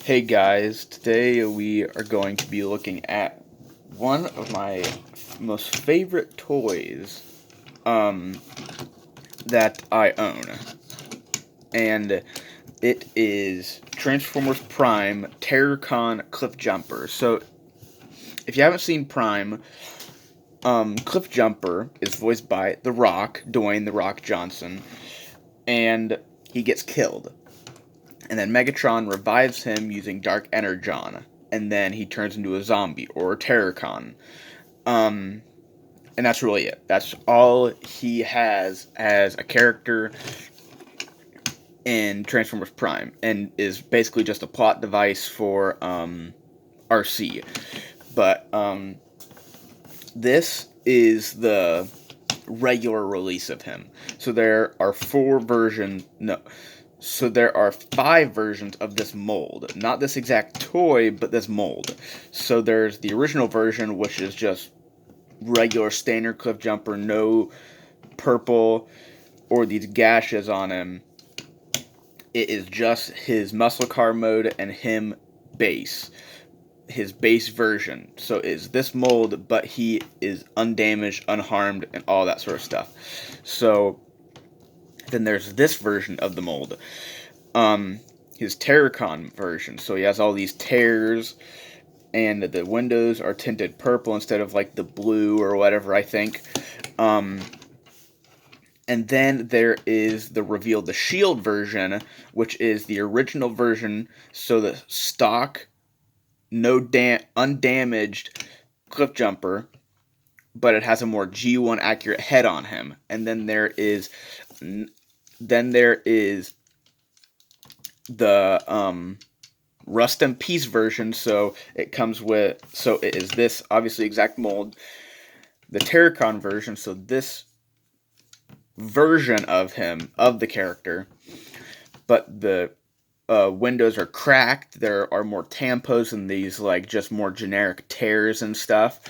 Hey guys, today we are going to be looking at one of my most favorite toys um, that I own. And it is Transformers Prime Terrorcon Cliffjumper. So, if you haven't seen Prime, Cliffjumper is voiced by The Rock, Dwayne The Rock Johnson, and he gets killed. And then Megatron revives him using Dark Energon, and then he turns into a zombie or a Terrorcon. Um, and that's really it. That's all he has as a character in Transformers Prime, and is basically just a plot device for RC. But this is the regular release of him. So there are four versions. No. So there are 5 versions of this mold. Not this exact toy, but this mold. So there's the original version, which is just regular standard Cliffjumper, no purple or these gashes on him. It is just his muscle car mode and him base. His base version. So it's this mold, but he is undamaged, unharmed, and all that sort of stuff. So then there's this version of the mold. His Terrorcon version. So he has all these tears, and the windows are tinted purple instead of like the blue or whatever, I think. And then there is the reveal the shield version, which is the original version. So the stock, undamaged Cliffjumper, but it has a more G1 accurate head on him. And then there is the Rust and Peace version. So it is this obviously exact mold. The Terracon version, so this version of him, of the character, but the windows are cracked. There are more tampos and these like just more generic tears and stuff.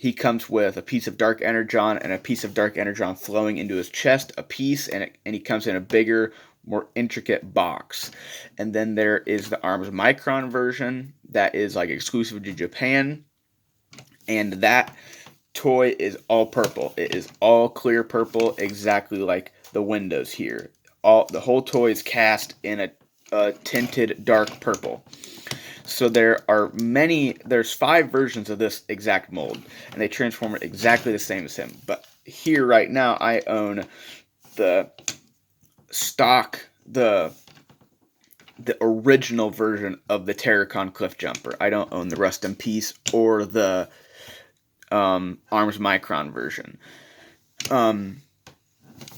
He comes with a piece of Dark Energon and a piece of Dark Energon flowing into his chest, a piece, and he comes in a bigger, more intricate box. And then there is the Arms Micron version that is like exclusive to Japan, and that toy is all purple. It is all clear purple, exactly like the windows here. The whole toy is cast in a tinted dark purple. So there's 5 versions of this exact mold, and they transform it exactly the same as him. But here right now, I own the stock, the original version of the Terracon Cliffjumper. I don't own the Rust in Peace or the Arms Micron version.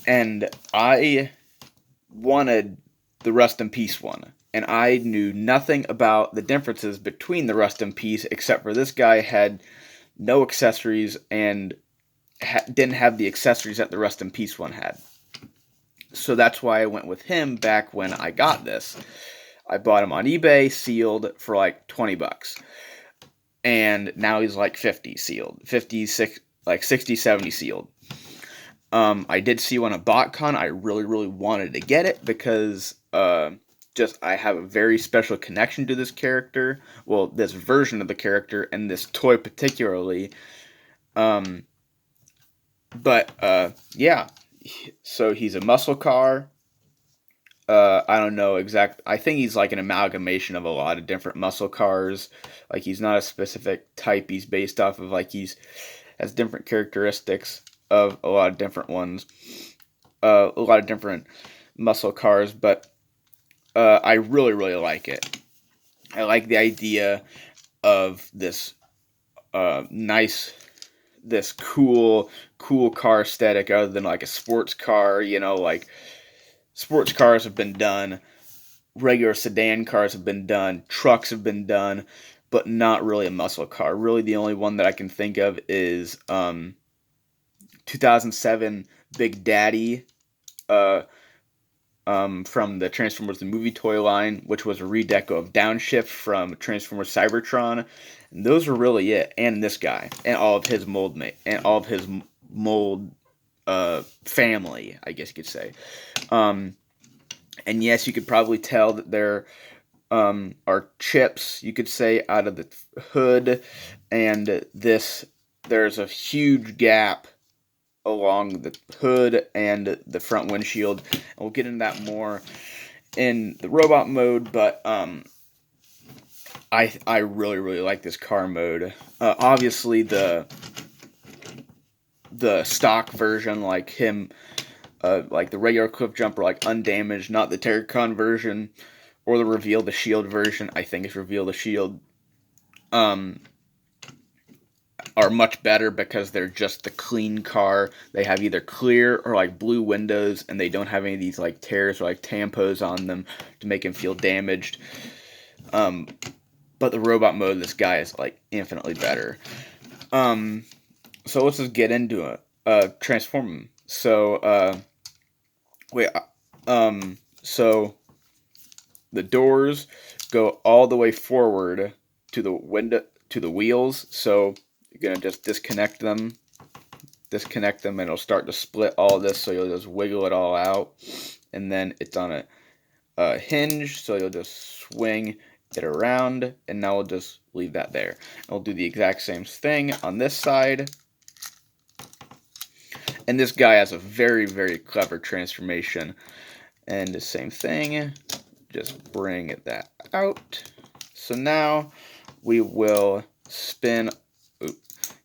And I wanted the Rust in Peace one, and I knew nothing about the differences between the Rust in Peace, except for this guy had no accessories and didn't have the accessories that the Rust in Peace one had. So that's why I went with him back when I got this. I bought him on eBay, sealed, for like $20. And now he's like 50 sealed. 56, like 60, 70 sealed. I did see one at BotCon. I really, really wanted to get it because I have a very special connection to this character. Well, this version of the character and this toy particularly. Yeah. So he's a muscle car. I don't know exact. I think he's like an amalgamation of a lot of different muscle cars. Like he's not a specific type. He's based off of has different characteristics of a lot of different ones. A lot of different muscle cars, but I really, really like it. I like the idea of this this cool car aesthetic, other than like a sports car. Like sports cars have been done, regular sedan cars have been done, trucks have been done, but not really a muscle car. Really, the only one that I can think of is 2007 Big Daddy from the Transformers the movie toy line, which was a redeco of Downshift from Transformers Cybertron. And those were really it. And this guy, and all of his mold family, I guess you could say. And yes, you could probably tell that they're are chips, you could say, out of the hood, and there's a huge gap along the hood and the front windshield. And we'll get into that more in the robot mode, but I really like this car mode. Obviously the stock version, like him, like the regular Cliffjumper, like undamaged, not the Terrorcon version or the Reveal the Shield version. I think it's Reveal the Shield. Are much better because they're just the clean car. They have either clear or like blue windows, and they don't have any of these like tears or like tampos on them to make him feel damaged. But the robot mode, this guy is like infinitely better. So let's just get into it. Transform him. So so the doors go all the way forward to the window, to the wheels. So you're gonna just disconnect them, and it'll start to split all of this. So you'll just wiggle it all out, and then it's on a hinge. So you'll just swing it around, and now we'll just leave that there. And we'll do the exact same thing on this side. And this guy has a very clever transformation. And the same thing, just bring that out. So now we will spin.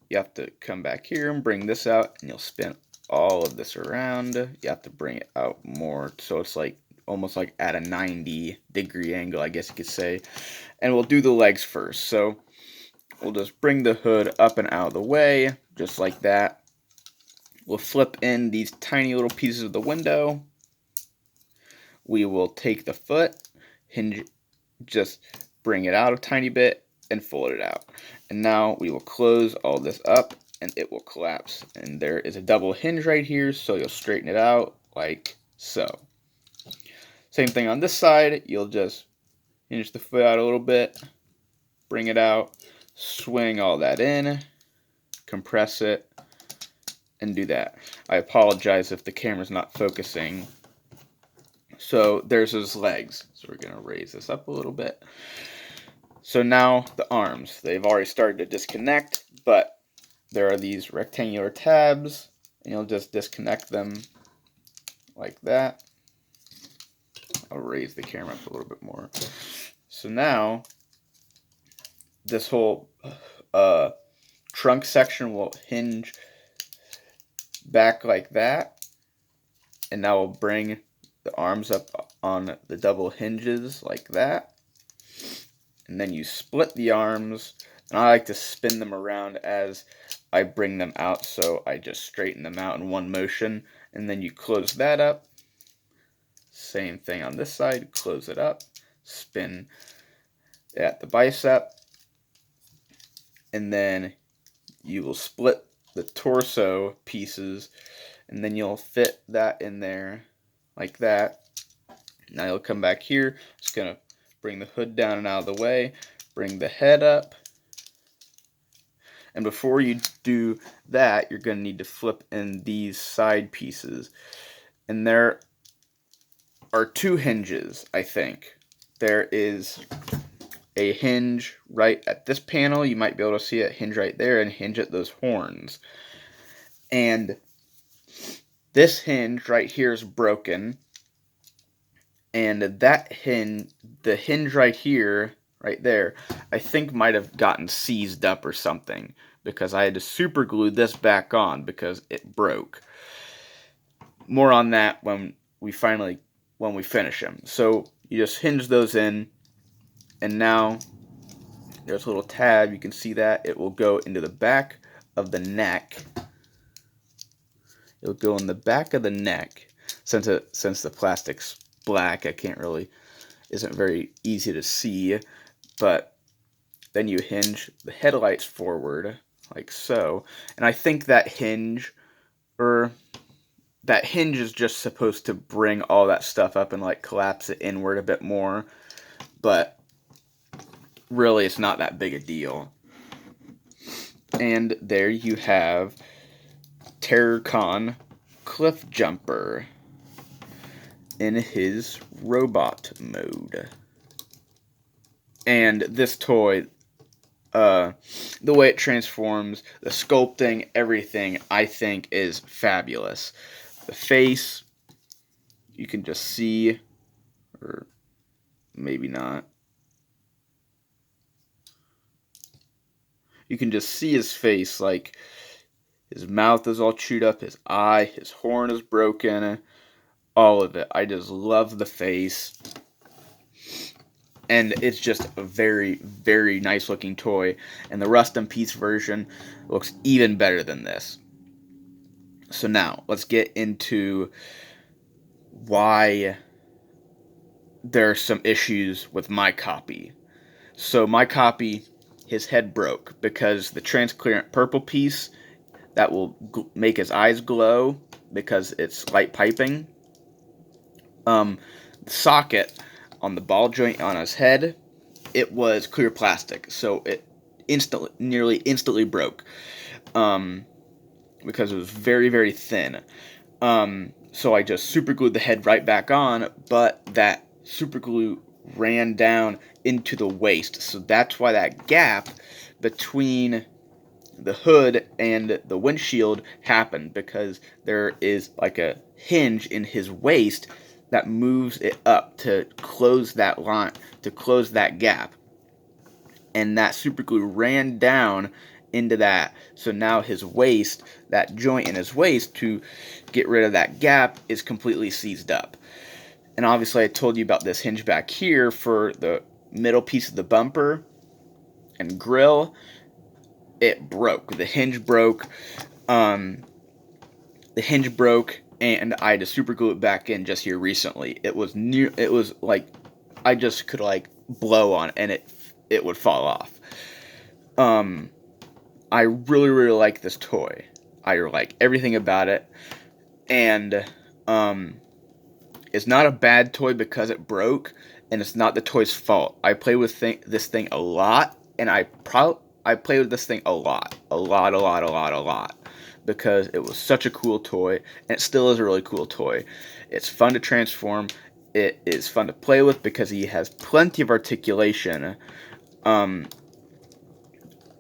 You have to come back here and bring this out, and you'll spin all of this around. You have to bring it out more, so it's like almost like at a 90-degree angle, I guess you could say. And we'll do the legs first. So we'll just bring the hood up and out of the way, just like that. We'll flip in these tiny little pieces of the window. We will take the foot, hinge, just bring it out a tiny bit, and fold it out. And now we will close all this up, and it will collapse. And there is a double hinge right here, so you'll straighten it out like so. Same thing on this side. You'll just hinge the foot out a little bit, bring it out, swing all that in, compress it, and do that. I apologize if the camera's not focusing. So there's his legs. So we're going to raise this up a little bit. So now the arms. They've already started to disconnect, but there are these rectangular tabs, and you'll just disconnect them like that. I'll raise the camera up a little bit more. So now this whole trunk section will hinge back like that, and now we'll bring the arms up on the double hinges like that, and then you split the arms, and I like to spin them around as I bring them out, so I just straighten them out in one motion, and then you close that up. Same thing on this side, close it up, spin at the bicep, and then you will split the torso pieces, and then you'll fit that in there like that. Now you'll come back here, just gonna bring the hood down and out of the way, bring the head up, and before you do that, you're gonna need to flip in these side pieces, and there are two hinges, I think. There is a hinge right at this panel, you might be able to see it, hinge right there, and hinge at those horns. And this hinge right here is broken, and that hinge, the hinge right here, right there, I think might have gotten seized up or something, because I had to super glue this back on because it broke. More on that when we finish them. So you just hinge those in, and now there's a little tab, you can see that it will go into the back of the neck. It'll go in the back of the neck. Since the plastic's black, isn't very easy to see, but then you hinge the headlights forward like so, and I think that hinge is just supposed to bring all that stuff up and like collapse it inward a bit more, but really it's not that big a deal. And there you have Terrorcon Cliffjumper in his robot mode. And this toy, the way it transforms, the sculpting, everything, I think is fabulous. The face, you can just see, or maybe not. You can just see his face, like his mouth is all chewed up, his eye, his horn is broken, all of it. I just love the face. And it's just a very, very nice looking toy. And the Rust in Peace version looks even better than this. So now, let's get into why there are some issues with my copy. So my copy, his head broke because the transparent purple piece that will make his eyes glow because it's light piping. The socket on the ball joint on his head, it was clear plastic, so it nearly instantly broke, because it was very, very thin. So I just super glued the head right back on, but that super glue ran down into the waist, so that's why that gap between the hood and the windshield happened, because there is like a hinge in his waist that moves it up to close that line, to close that gap. And that super glue ran down into that. So now his waist, that joint in his waist to get rid of that gap, is completely seized up. And obviously I told you about this hinge back here for the middle piece of the bumper and grill. It broke. The hinge broke. And I had to super glue it back in just here recently. It was like I just could like blow on it and it would fall off. I really, really like this toy. I like everything about it. And it's not a bad toy because it broke, and it's not the toy's fault. I play with this thing a lot, and I play with this thing a lot, because it was such a cool toy, and it still is a really cool toy. It's fun to transform. It is fun to play with because he has plenty of articulation.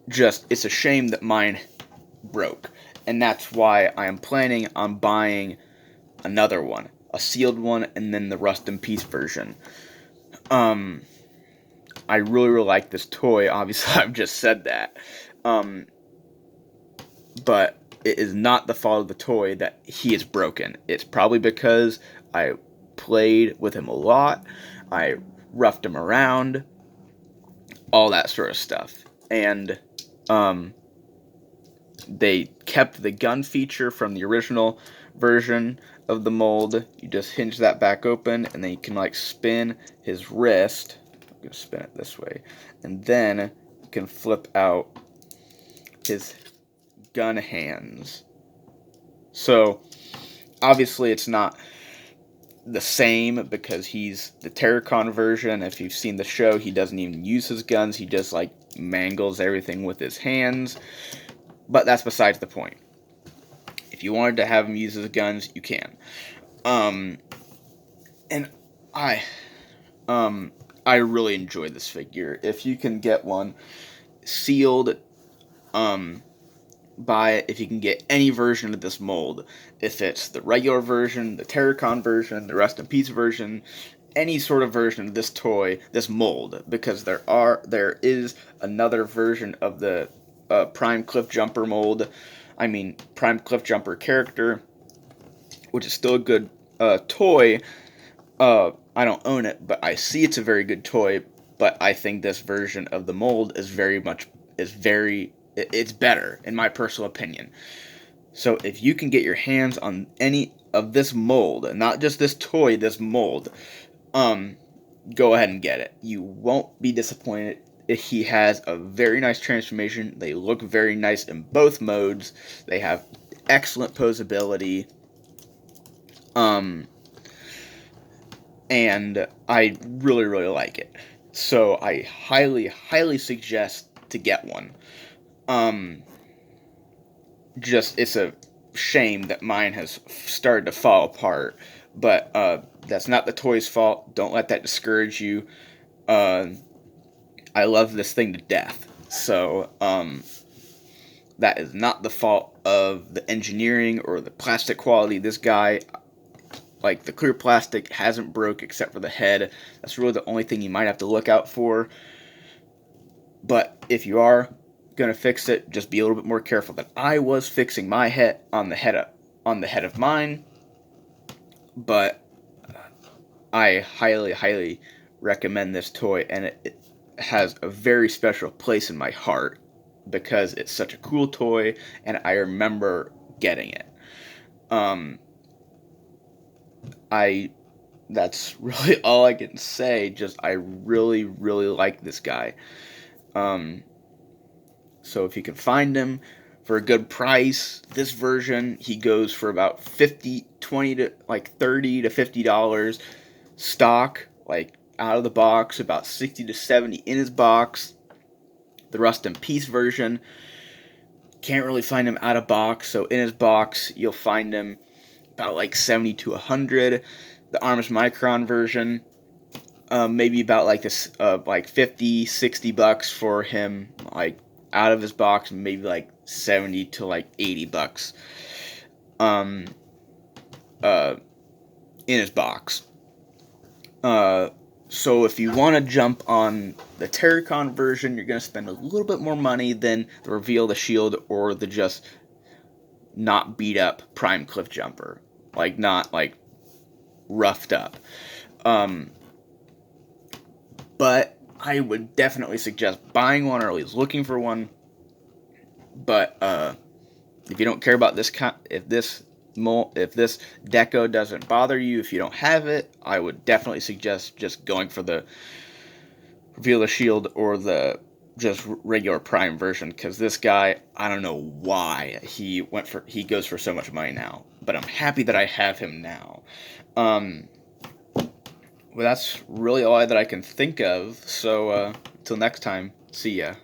It's a shame that mine broke, and that's why I am planning on buying another one, a sealed one, and then the Rust in Peace version. I really, really like this toy. Obviously, I've just said that. But it is not the fault of the toy that he is broken. It's probably because I played with him a lot. I roughed him around, all that sort of stuff. And they kept the gun feature from the original version of the mold. You just hinge that back open, and then you can like spin his wrist. I'm going to spin it this way. And then you can flip out his gun hands. So obviously it's not the same because he's the Terrorcon version. If you've seen the show, he doesn't even use his guns. He just like mangles everything with his hands. But that's besides the point. If you wanted to have him use his guns, you can. And I really enjoy this figure. If you can get one sealed, buy it. If you can get any version of this mold, if it's the regular version, the Terrorcon version, the Rust in Peace version, any sort of version of this toy, this mold, because there is another version of the Prime Cliffjumper mold. I mean, Prime Cliffjumper character, which is still a good toy. I don't own it, but I see it's a very good toy. But I think this version of the mold is it's better, in my personal opinion. So if you can get your hands on any of this mold, not just this toy, this mold, go ahead and get it. You won't be disappointed. He has a very nice transformation. They look very nice in both modes. They have excellent posability. And I really, really like it. So I highly, highly suggest to get one. It's a shame that mine has started to fall apart, but that's not the toy's fault. Don't let that discourage you. I love this thing to death. So, that is not the fault of the engineering or the plastic quality. This guy, like, the clear plastic hasn't broke except for the head. That's really the only thing you might have to look out for. But if you are gonna fix it, just be a little bit more careful. That I was fixing my head on the head of mine, but I highly recommend this toy, and it has a very special place in my heart because it's such a cool toy, and I remember getting it. I That's really all I can say. Just I really like this guy. Um, so if you can find him for a good price, this version he goes for about 50, 20 to like $30 to $50 stock, like out of the box, about 60 to 70 in his box. The Rust in Peace version, can't really find him out of box, so in his box you'll find him about like 70 to 100. The Arms Micron version, maybe about like this, like 50, $60 for him, like out of his box, maybe like 70 to like $80, um, in his box. So if you want to jump on the Terrorcon version, you're going to spend a little bit more money than the Reveal the Shield or the just not beat up Prime Cliffjumper, like not like roughed up. But I would definitely suggest buying one or at least looking for one. But if you don't care about this, if this deco doesn't bother you, if you don't have it, I would definitely suggest just going for the Reveal the Shield or the just regular Prime version, because this guy, I don't know why he goes for so much money now, but I'm happy that I have him now. Well, that's really all that I can think of. So until next time, see ya.